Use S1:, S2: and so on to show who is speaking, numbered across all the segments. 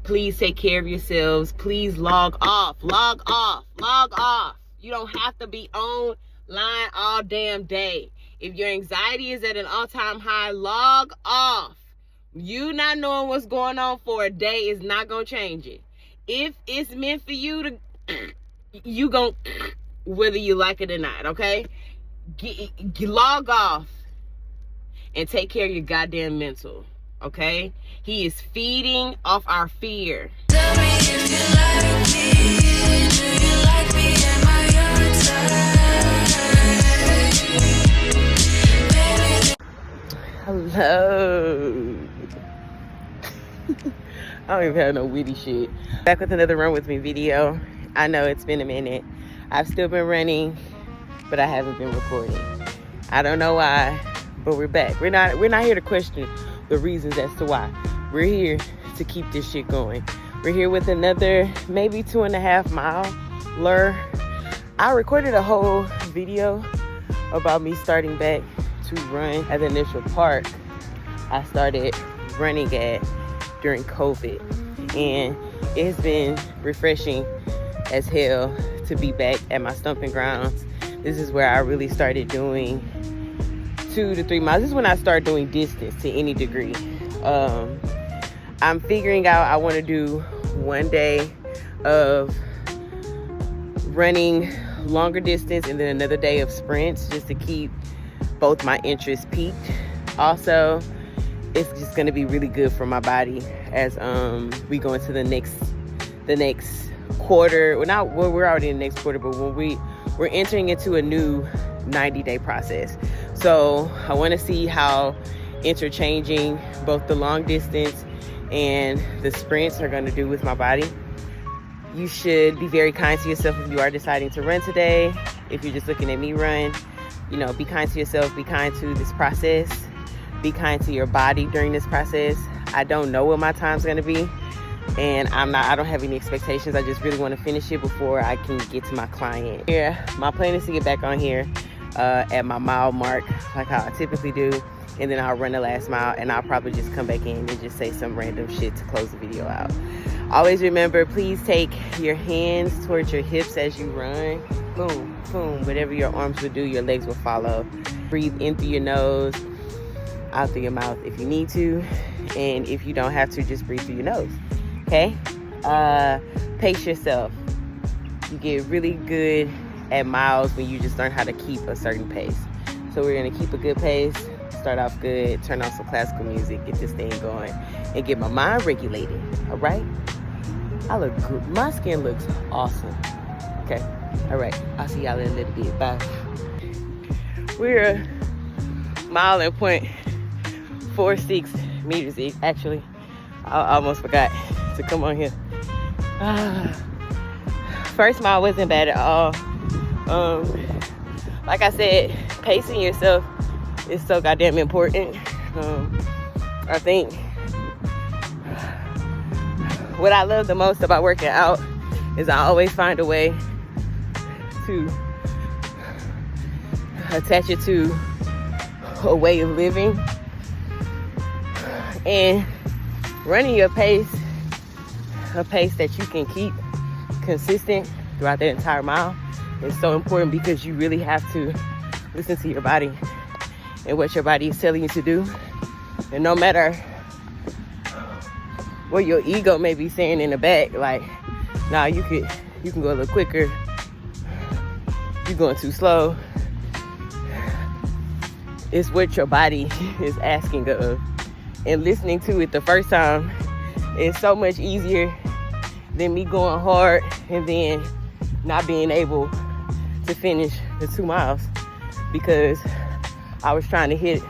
S1: Please take care of yourselves. Please log off. Log off. Log off. You don't have to be online all damn day. If your anxiety is at an all-time high, log off. You not knowing what's going on for a day is not going to change it. If it's meant for you to, you gon' whether you like it or not, okay? Log off and take care of your goddamn mental, okay? He is feeding off our fear.
S2: Tell me if you like me. Do you like me? Am I your type?
S1: Hello. I don't even have no witty shit. Back with another Run With Me video. I know it's been a minute. I've still been running, but I haven't been recording. I don't know why, but we're back. We're not here to question the reasons as to why. We're here to keep this shit going. We're here with another maybe 2.5 miler. I recorded a whole video about me starting back to run at the initial park I started running at during COVID, and it's been refreshing as hell to be back at my stomping grounds. This is where I really started doing 2 to 3 miles. This is when I started doing distance to any degree. I'm figuring out I want to do one day of running longer distance and then another day of sprints, just to keep both my interests peaked. Also, it's just going to be really good for my body as we go into the next quarter. We're already in the next quarter, but when we're entering into a new 90-day process. So I want to see how interchanging both the long distance and the sprints are going to do with my body. You should be very kind to yourself if you are deciding to run today. If you're just looking at me run, you know, be kind to yourself, be kind to this process, be kind to your body during this process. I don't know what my time's going to be, and I don't have any expectations. I just really want to finish it before I can get to my client. Yeah, my plan is to get back on here at my mile mark like how I typically do, and then I'll run the last mile, and I'll probably just come back in and just say some random shit to close the video out. Always remember, please take your hands towards your hips as you run. Boom, boom. Whatever your arms will do, your legs will follow. Breathe in through your nose, out through your mouth if you need to, and if you don't have to, just breathe through your nose. Okay? Pace yourself. You get really good at miles when you just learn how to keep a certain pace. So we're gonna keep a good pace, start off good, turn on some classical music, get this thing going, and get my mind regulated. All right? I look good. My skin looks awesome. Okay? All right. I'll see y'all in a little bit. Bye. We're a mile and 0.46 meters. Actually, I almost forgot to come on here. First mile wasn't bad at all. Like I said, pacing yourself is so goddamn important. I think what I love the most about working out is I always find a way to attach it to a way of living, and running your pace, a pace that you can keep consistent throughout the entire mile, is so important, because you really have to listen to your body and what your body is telling you to do. And no matter what your ego may be saying in the back, like, nah, you can go a little quicker, you're going too slow. It's what your body is asking of. And listening to it the first time is so much easier than me going hard and then not being able to finish the 2 miles, because I was trying to hit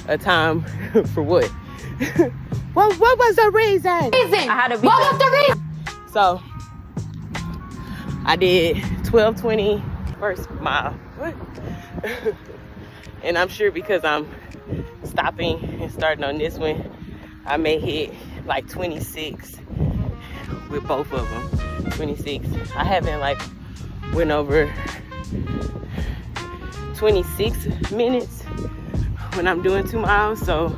S1: a time for what? What was the reason? I had to be. What was the reason? So I did 12:20 first mile. What? And I'm sure because I'm stopping and starting on this one, I may hit like 26 with both of them. 26. I haven't like went over 26 minutes when I'm doing 2 miles, so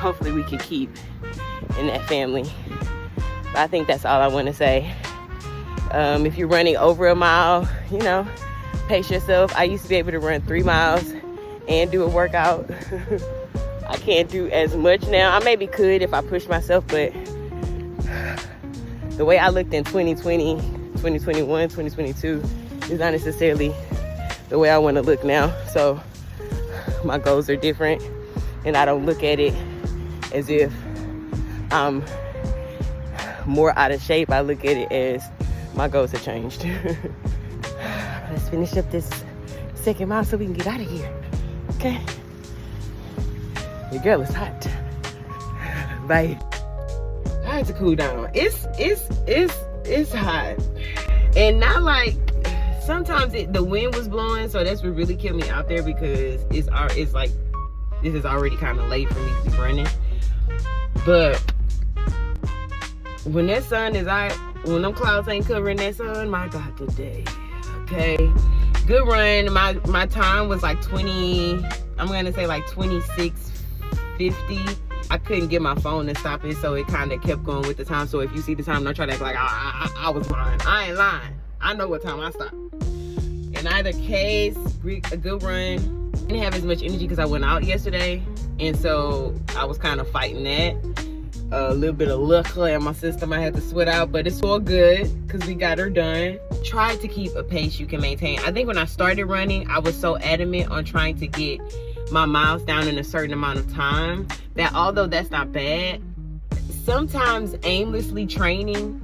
S1: hopefully we can keep in that family. But I think that's all I want to say. If you're running over a mile, you know, pace yourself. I used to be able to run 3 miles and do a workout. I can't do as much now. I maybe could if I push myself, but the way I looked in 2020, 2021, 2022 is not necessarily the way I want to look now. So my goals are different, and I don't look at it as if I'm more out of shape. I look at it as my goals have changed. Let's finish up this second mile so we can get out of here. Okay? Your girl is hot. Bye. I had to cool down. It's hot, and not like sometimes the wind was blowing, so that's what really kept me out there, because it's like this is already kind of late for me to be running. But when that sun is out, when them clouds ain't covering that sun, my God, today, okay, good run. My time was like 20. I'm gonna say like 26:50. I couldn't get my phone to stop it, so it kind of kept going with the time. So if you see the time, don't try to act like I was lying. I ain't lying. I know what time I stopped. In either case, a good run. Didn't have as much energy because I went out yesterday, and so I was kind of fighting that. A little bit of luck in my system. I had to sweat out, but it's all good because we got her done. Try to keep a pace you can maintain. I think when I started running, I was so adamant on trying to get my miles down in a certain amount of time that, although that's not bad, sometimes aimlessly training,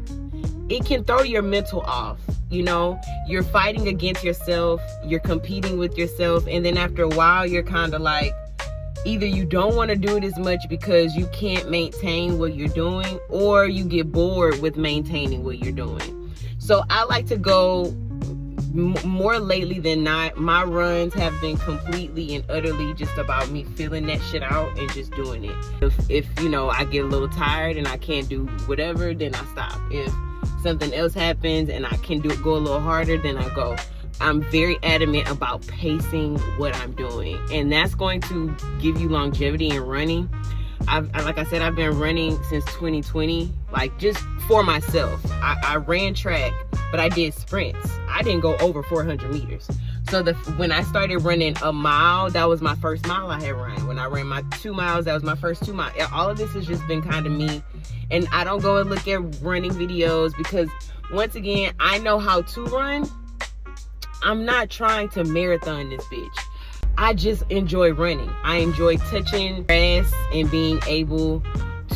S1: it can throw your mental off. You know, you're fighting against yourself, you're competing with yourself, and then after a while you're kind of like, either you don't want to do it as much because you can't maintain what you're doing, or you get bored with maintaining what you're doing. So I like to go more lately than not. My runs have been completely and utterly just about me feeling that shit out and just doing it. If you know, I get a little tired and I can't do whatever, then I stop. If something else happens and I can go a little harder, then I go. I'm very adamant about pacing what I'm doing, and that's going to give you longevity in running. Like I said, I've been running since 2020, like just for myself. I ran track, but I did sprints. I didn't go over 400 meters. So when I started running a mile, that was my first mile I had run. When I ran my 2 miles, that was my first 2 miles. All of this has just been kind of me. And I don't go and look at running videos because, once again, I know how to run. I'm not trying to marathon this bitch. I just enjoy running. I enjoy touching grass and being able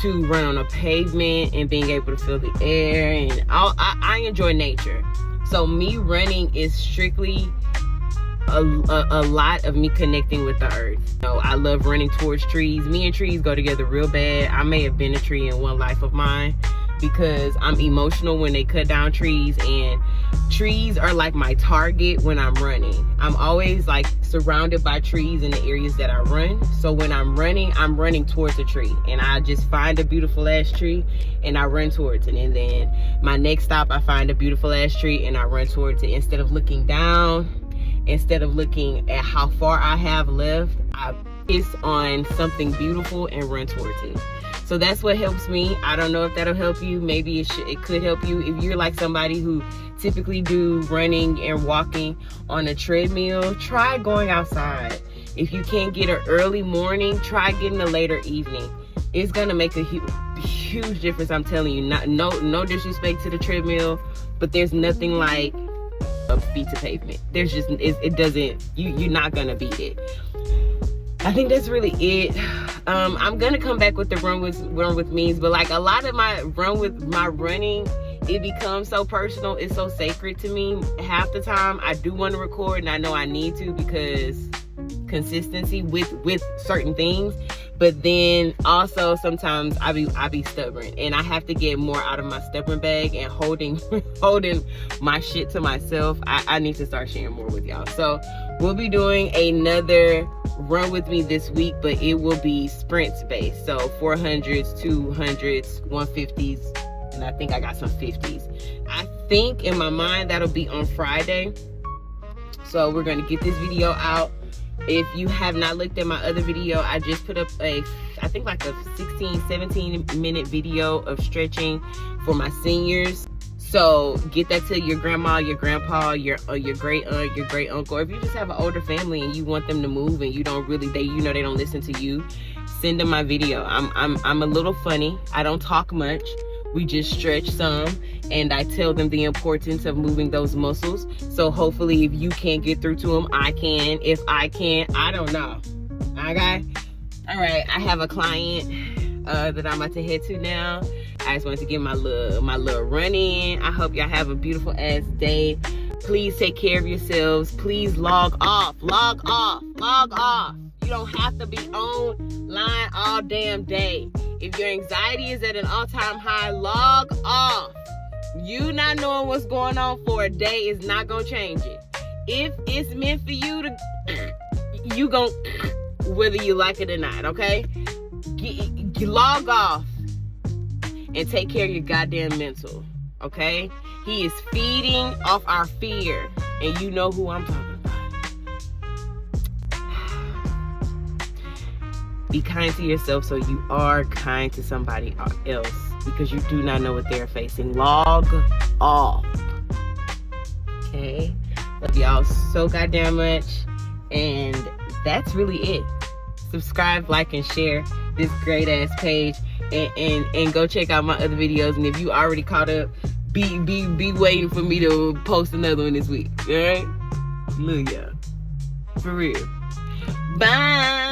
S1: to run on a pavement and being able to feel the air, and I enjoy nature. So me running is strictly a lot of me connecting with the earth. So I love running towards trees. Me and trees go together real bad. I may have been a tree in one life of mine because I'm emotional when they cut down trees, and trees are like my target when I'm running. I'm always like surrounded by trees in the areas that I run. So when I'm running towards a tree, and I just find a beautiful ass tree and I run towards it. And then my next stop, I find a beautiful ass tree and I run towards it. Instead of looking down, instead of looking at how far I have left, I focus on something beautiful and run towards it. So that's what helps me. I don't know if that'll help you. Maybe it could help you. If you're like somebody who typically do running and walking on a treadmill, try going outside. If you can't get an early morning, try getting a later evening. It's gonna make a huge difference, I'm telling you. No disrespect to the treadmill, but there's nothing like a feet to pavement. There's just, it doesn't, you're not gonna beat it. I think that's really it. I'm gonna come back with the run with memes, but like a lot of my running, it becomes so personal. It's so sacred to me. Half the time I do want to record, and I know I need to because consistency with certain things. But then also sometimes I be stubborn, and I have to get more out of my stubborn bag and holding my shit to myself. I need to start sharing more with y'all. So we'll be doing another run with me this week, but it will be sprints based. So 400s, 200s, 150s, and I think I got some 50s. I think in my mind that'll be on Friday. So we're gonna get this video out. If you have not looked at my other video, I just put up a I think like a 16, 17-minute video of stretching for my seniors. So get that to your grandma, your grandpa, your great aunt, your great uncle. Or if you just have an older family and you want them to move and you don't really, they don't listen to you, send them my video. I'm a little funny. I don't talk much. We just stretch some, and I tell them the importance of moving those muscles. So hopefully if you can't get through to them, I can. If I can't, I don't know. Okay? All right, I have a client that I'm about to head to now. I just wanted to get my little run in. I hope y'all have a beautiful ass day. Please take care of yourselves. Please log off. Log off. Log off. You don't have to be online all damn day. If your anxiety is at an all-time high, log off. You not knowing what's going on for a day is not gonna change it. If it's meant for you to, you gon' whether you like it or not, okay? Log off and take care of your goddamn mental, okay? He is feeding off our fear, and you know who I'm talking about. Be kind to yourself so you are kind to somebody else, because you do not know what they're facing. Log off, okay? Love y'all so goddamn much, and that's really it. Subscribe, like, and share this great ass page, and go check out my other videos. And if you already caught up, be waiting for me to post another one this week. All right, look, y'all, for real. Bye.